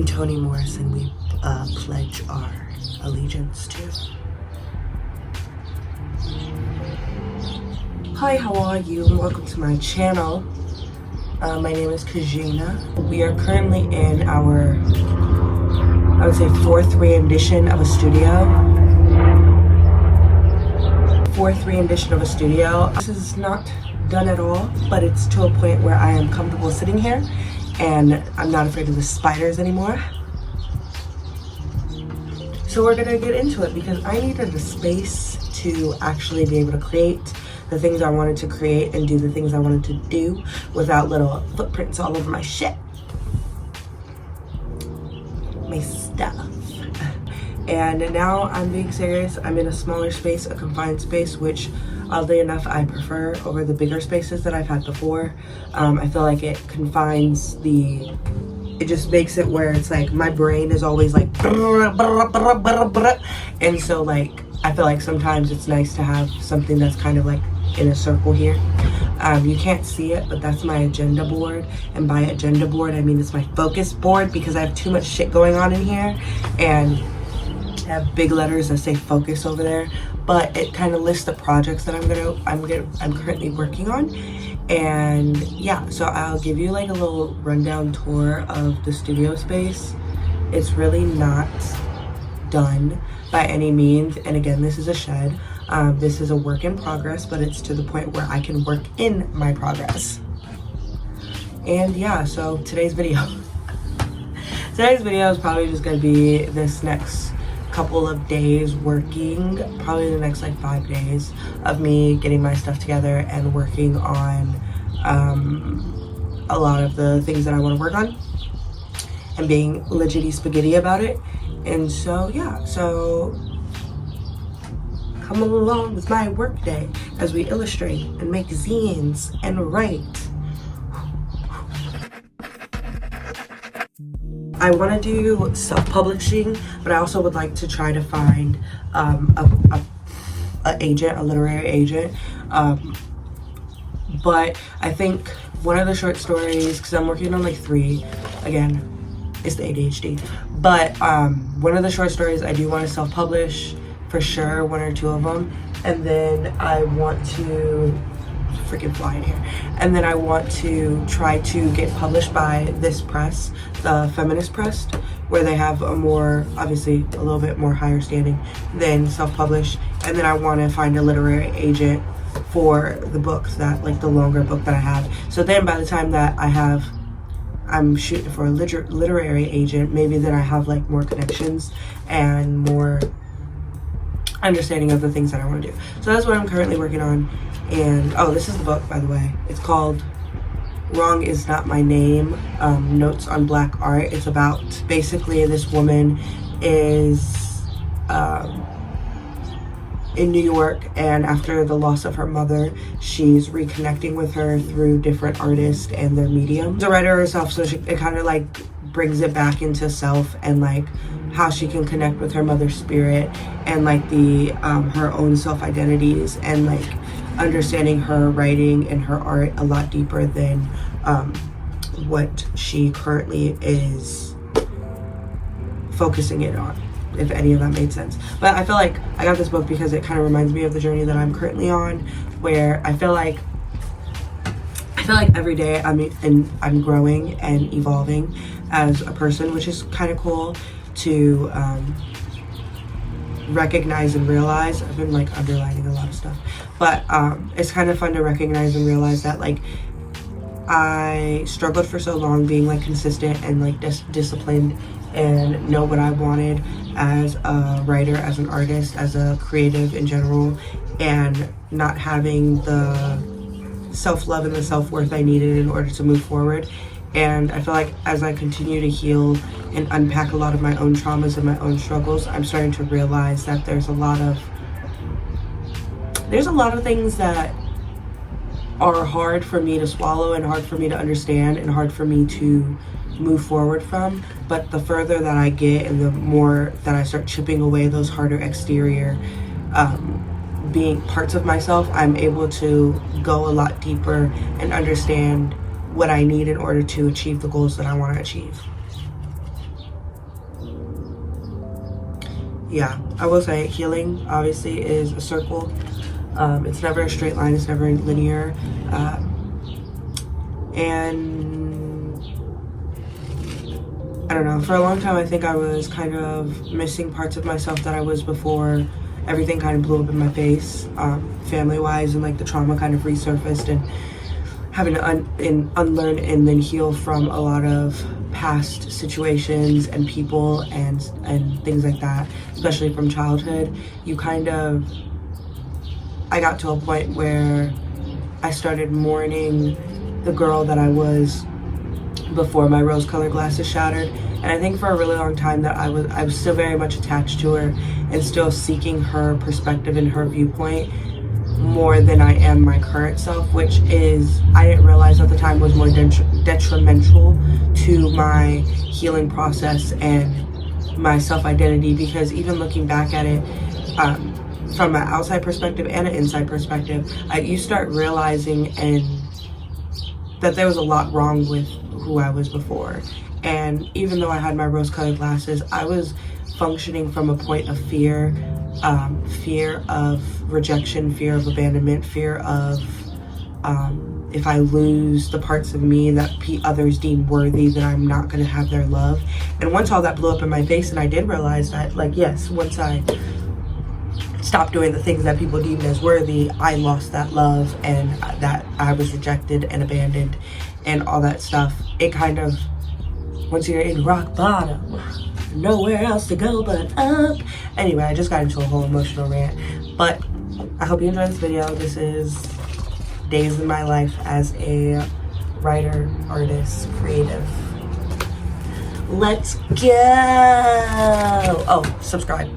King Toni Morrison we pledge our allegiance to. Hi, how are you? Welcome to my channel. My name is Kajina. We are currently in our, I would say, fourth rendition of a studio. This is not done at all, but it's to a point where I am comfortable sitting here and I'm not afraid of the spiders anymore. So we're gonna get into it because I needed a space to actually be able to create the things I wanted to create and do the things I wanted to do without little footprints all over my shit. My stuff. And now I'm being serious. I'm in a smaller space, a confined space, which oddly enough I prefer over the bigger spaces that I've had before. I feel like it confines it just makes it where it's like my brain is always like, and so like I feel like sometimes it's nice to have something that's kind of like in a circle here. You can't see it, but that's my agenda board, and by agenda board I mean it's my focus board because I have too much shit going on in here, and I have big letters that say focus over there, but it kind of lists the projects that I'm currently working on. And yeah, so I'll give you like a little rundown tour of the studio space. It's really not done by any means, and again, this is a shed. This is a work in progress, but it's to the point where I can work in my progress. And yeah, so today's video is probably just gonna be this next couple of days working, probably the next like 5 days of me getting my stuff together and working on a lot of the things that I want to work on and being legitly spaghetti about it. And so yeah, so come along with my work day as we illustrate and make zines and write. I want to do self-publishing, but I also would like to try to find a literary agent. But I think one of the short stories, because I'm working on like 3, again, it's the ADHD. But one of the short stories I do want to self-publish for sure, 1 or 2 of them, and then I want to freaking fly in here. And then I want to try to get published by this press, the Feminist Press, where they have a more, obviously a little bit more higher standing than self-publish. And then I want to find a literary agent for the book, that like the longer book that I have. So then by the time that I'm shooting for a literary agent, maybe then I have like more connections and more understanding of the things that I want to do. So that's what I'm currently working on. And oh, this is the book, by the way. It's called Wrong Is Not My Name, Notes on Black Art. It's about basically this woman is in New York, and after the loss of her mother, she's reconnecting with her through different artists and their mediums. The writer herself, so it kind of like brings it back into self and like how she can connect with her mother's spirit and like the her own self-identities, and like understanding her writing and her art a lot deeper than what she currently is focusing it on, if any of that made sense. But I feel like I got this book because it kind of reminds me of the journey that I'm currently on, where I feel like every day I'm growing and evolving as a person, which is kind of cool to recognize and realize. I've been like underlining a lot of stuff, but it's kind of fun to recognize and realize that like I struggled for so long being like consistent and like disciplined and know what I wanted as a writer, as an artist, as a creative in general, and not having the self-love and the self-worth I needed in order to move forward. And I feel like as I continue to heal and unpack a lot of my own traumas and my own struggles, I'm starting to realize that there's a lot of things that are hard for me to swallow and hard for me to understand and hard for me to move forward from. But the further that I get and the more that I start chipping away those harder exterior being parts of myself, I'm able to go a lot deeper and understand what I need in order to achieve the goals that I want to achieve. yeah, I will say healing obviously is a circle. It's never a straight line, it's never linear. And I don't know, for a long time I think I was kind of missing parts of myself that I was before everything kind of blew up in my face, family wise, and like the trauma kind of resurfaced, and having to unlearn and then heal from a lot of past situations and people and things like that, especially from childhood. I got to a point where I started mourning the girl that I was before my rose-colored glasses shattered. And I think for a really long time that I was still very much attached to her and still seeking her perspective and her viewpoint more than I am my current self, which is, I didn't realize at the time, was more detrimental to my healing process and my self-identity. Because even looking back at it, from an outside perspective and an inside perspective, you start realizing that there was a lot wrong with who I was before. And even though I had my rose-colored glasses, I was functioning from a point of fear, fear of rejection, fear of abandonment, fear of if I lose the parts of me that others deem worthy, then I'm not going to have their love. And once all that blew up in my face, and I did realize that, like, yes, once I stopped doing the things that people deemed as worthy, I lost that love, and that I was rejected and abandoned and all that stuff. It kind of, once you're in rock bottom, nowhere else to go but up. Anyway, I just got into a whole emotional rant, but I hope you enjoyed this video. This is days in my life as a writer, artist, creative. Let's go. Oh, subscribe.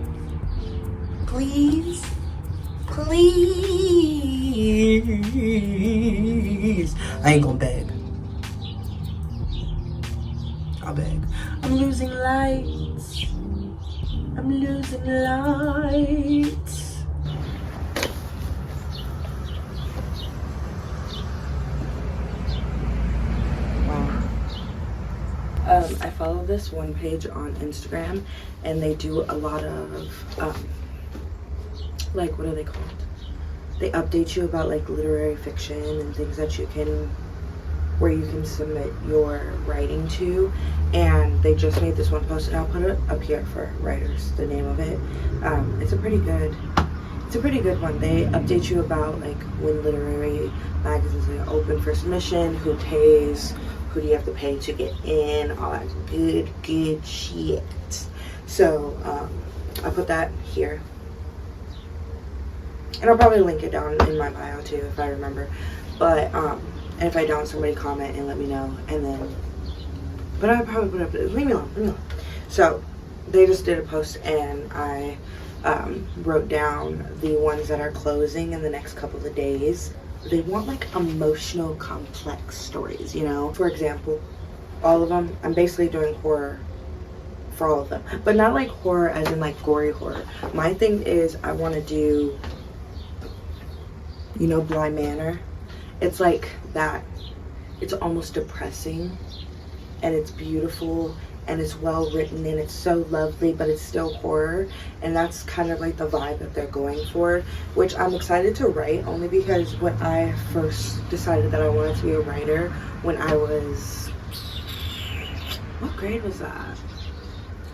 Please. Please. I ain't gonna beg. I'll beg. I'm losing lights. I'm losing lights. I follow this one page on Instagram, and they do a lot of like, what are they called? They update you about like literary fiction and things that where you can submit your writing to. And they just made this one post, and I'll put it up here for writers, the name of it. It's a pretty good one. They update you about like when literary magazines are open for submission, who pays, who do you have to pay to get in, all that good shit. So I put that here, and I'll probably link it down in my bio too if I remember. But and if I don't, somebody comment and let me know. And then, but I probably put up. Leave me alone. So they just did a post, and I wrote down the ones that are closing in the next couple of days. They want like emotional, complex stories, you know? For example, all of them, I'm basically doing horror for all of them. But not like horror as in like gory horror. My thing is, I want to do, you know, Bly Manor. It's like that. It's almost depressing, and it's beautiful, and it's well written, and it's so lovely, but it's still horror. And that's kind of like the vibe that they're going for, which I'm excited to write, only because when I first decided that I wanted to be a writer, when I was, what grade was that?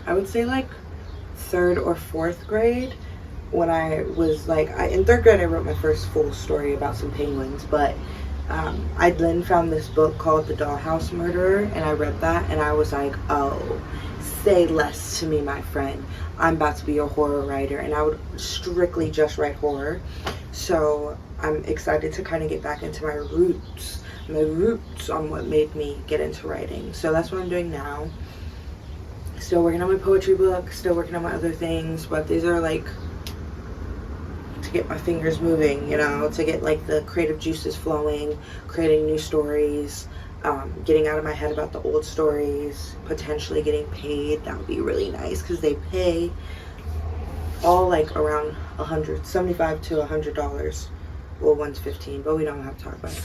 I would say like 3rd or 4th grade, when I was like, in 3rd grade I wrote my first full story about some penguins. But I then found this book called The Dollhouse Murderer, and I read that, and I was like, oh, say less to me, my friend. I'm about to be a horror writer, and I would strictly just write horror. So I'm excited to kind of get back into my roots on what made me get into writing. So that's what I'm doing now. Still working on my poetry book, still working on my other things, but these are like to get my fingers moving, you know, to get like the creative juices flowing, creating new stories, getting out of my head about the old stories, potentially getting paid. That would be really nice, because they pay all like around $75 to $100. Well, one's $15, but we don't have to talk about it.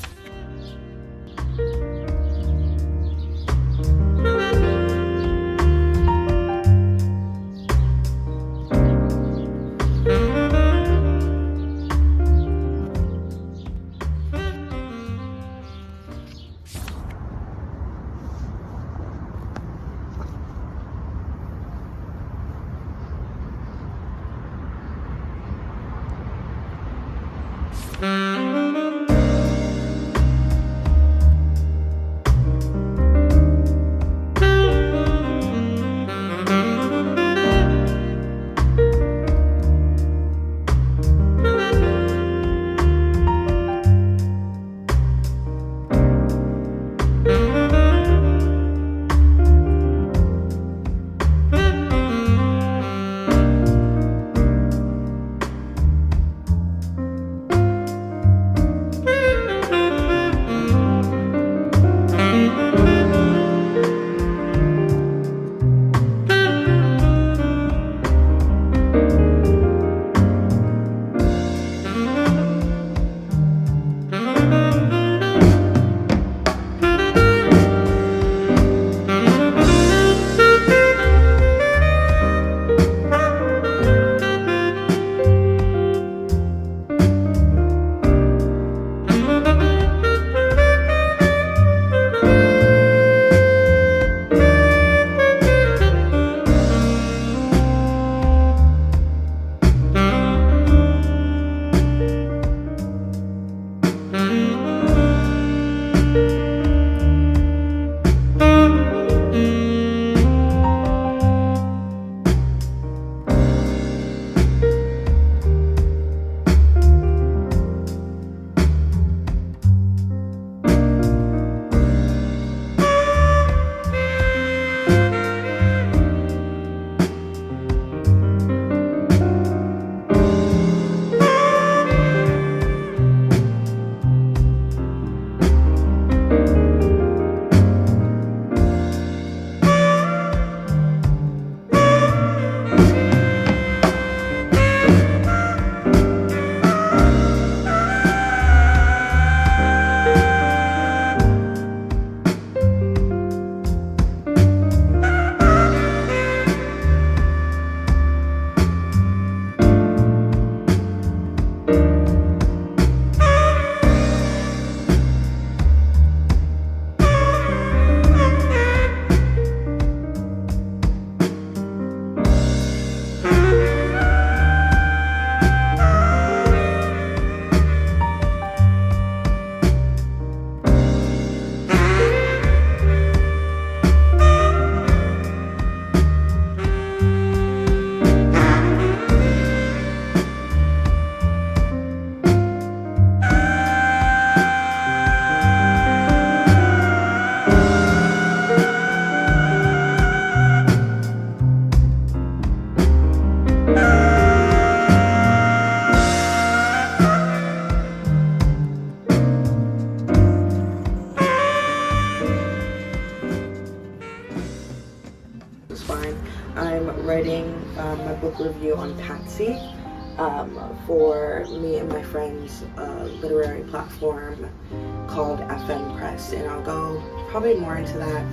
I'm writing my book review on Patsy for me and my friend's literary platform called FM Press, and I'll go probably more into that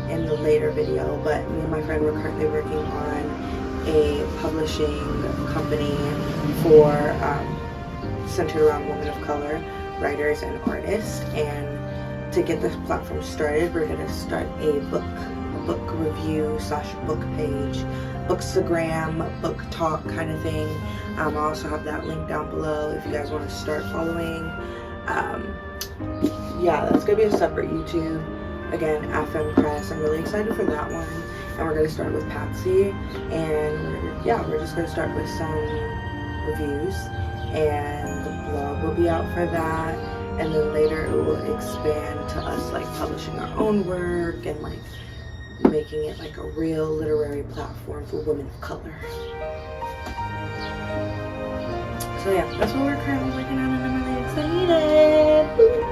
in the later video. But me and my friend were currently working on a publishing company for centered around women of color, writers and artists. And to get this platform started, we're going to start a book review / book page, bookstagram, book talk kind of thing. I'll also have that link down below if you guys want to start following. Yeah, that's gonna be a separate YouTube. Again, FM Press. I'm really excited for that one. And we're gonna start with Patsy, and yeah, we're just gonna start with some reviews, and the blog will be out for that. And then later it will expand to us like publishing our own work and like making it like a real literary platform for women of color. So yeah, that's what we're currently working on, and I'm really excited. Woo!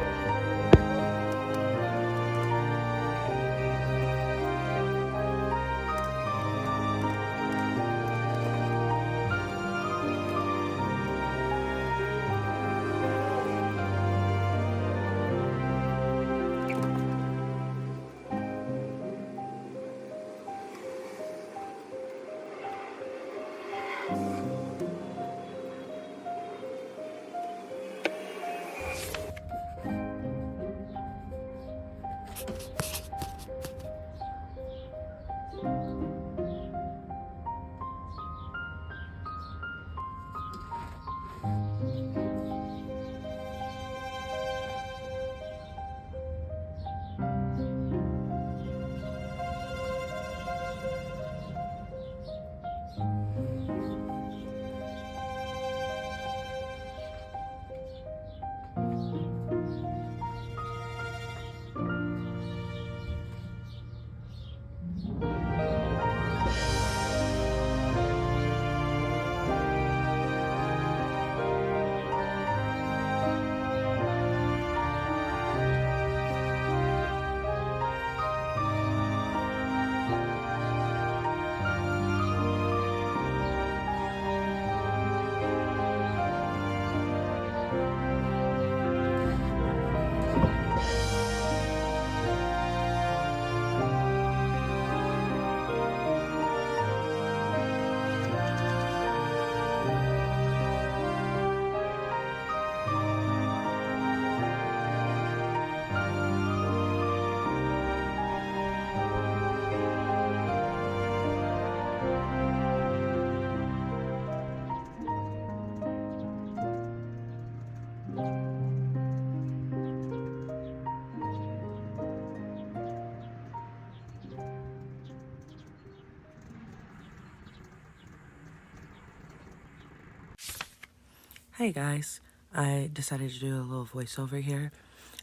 Hey guys, I decided to do a little voiceover here,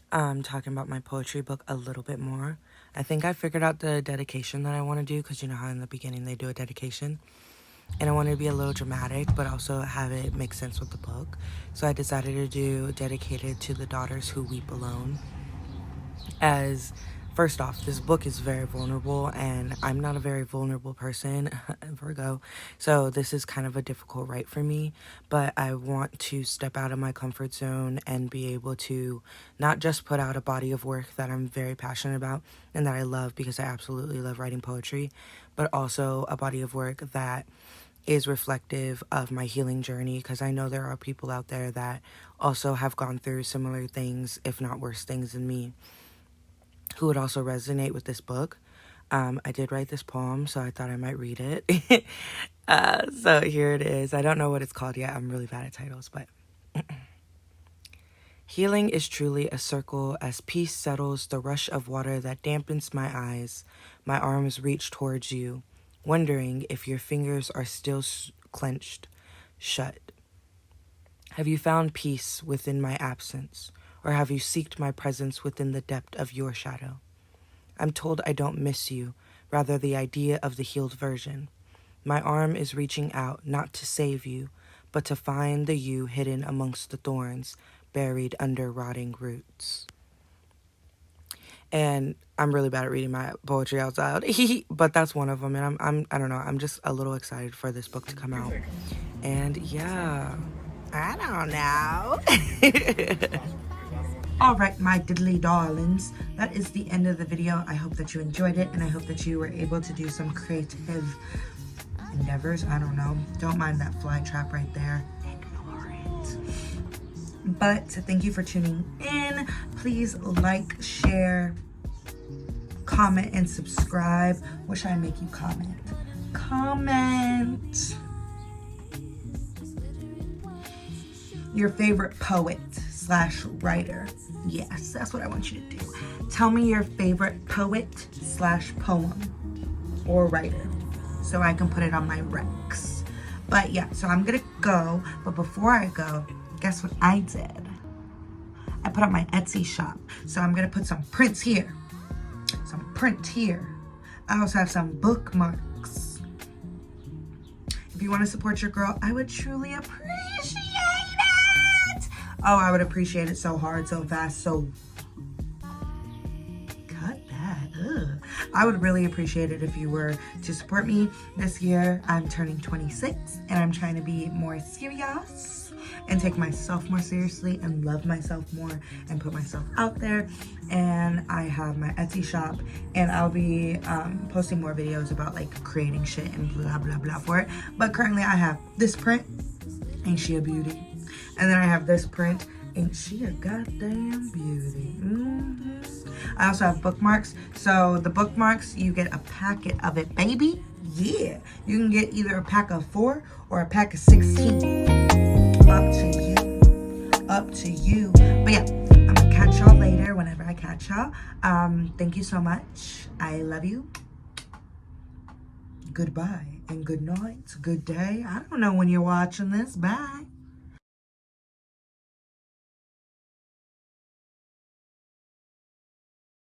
talking about my poetry book a little bit more. I think I figured out the dedication that I want to do, because you know how in the beginning they do a dedication, and I wanted to be a little dramatic but also have it make sense with the book. So I decided to do dedicated to the daughters who weep alone. As first off, this book is very vulnerable, and I'm not a very vulnerable person, Virgo, so this is kind of a difficult write for me, but I want to step out of my comfort zone and be able to not just put out a body of work that I'm very passionate about and that I love, because I absolutely love writing poetry, but also a body of work that is reflective of my healing journey, because I know there are people out there that also have gone through similar things, if not worse things than me, who would also resonate with this book. I did write this poem, so I thought I might read it. So here it is. I don't know what it's called yet. I'm really bad at titles, but healing is truly a circle as peace settles the rush of water that dampens my eyes. My arms reach towards you, wondering if your fingers are still clenched shut. Have you found peace within my absence? Or have you sought my presence within the depth of your shadow? I'm told I don't miss you, rather the idea of the healed version. My arm is reaching out, not to save you, but to find the you hidden amongst the thorns, buried under rotting roots. And I'm really bad at reading my poetry out loud, but that's one of them. And I don't know, I'm just a little excited for this book to come out. And yeah, I don't know. All right, my diddly darlings, that is the end of the video. I hope that you enjoyed it, and I hope that you were able to do some creative endeavors. I don't know. Don't mind that fly trap right there. Ignore it. But thank you for tuning in. Please like, share, comment, and subscribe. What should I make you comment? Comment your favorite poet / writer. Yes, that's what I want you to do. Tell me your favorite poet / poem or writer, so I can put it on my Rex. But yeah, so I'm gonna go, but before I go, guess what I did? I put up my Etsy shop. So I'm gonna put some prints here, some print here. I also have some bookmarks. If you want to support your girl, I would truly appreciate it. Oh, I would appreciate it so hard, so fast, so cut that. Ugh. I would really appreciate it if you were to support me. This year, I'm turning 26, and I'm trying to be more serious and take myself more seriously and love myself more and put myself out there. And I have my Etsy shop, and I'll be posting more videos about like creating shit and blah blah blah for it. But currently I have this print, Ain't She a Beauty? And then I have this print, Ain't She a Goddamn Beauty? I also have bookmarks. So the bookmarks, you get a packet of it, baby. Yeah, you can get either a pack of 4 or a pack of 16. Up to you. But yeah, I'm gonna catch y'all later whenever I catch y'all. Thank you so much. I love you. Goodbye and good night. Good day. I don't know when you're watching this. Bye.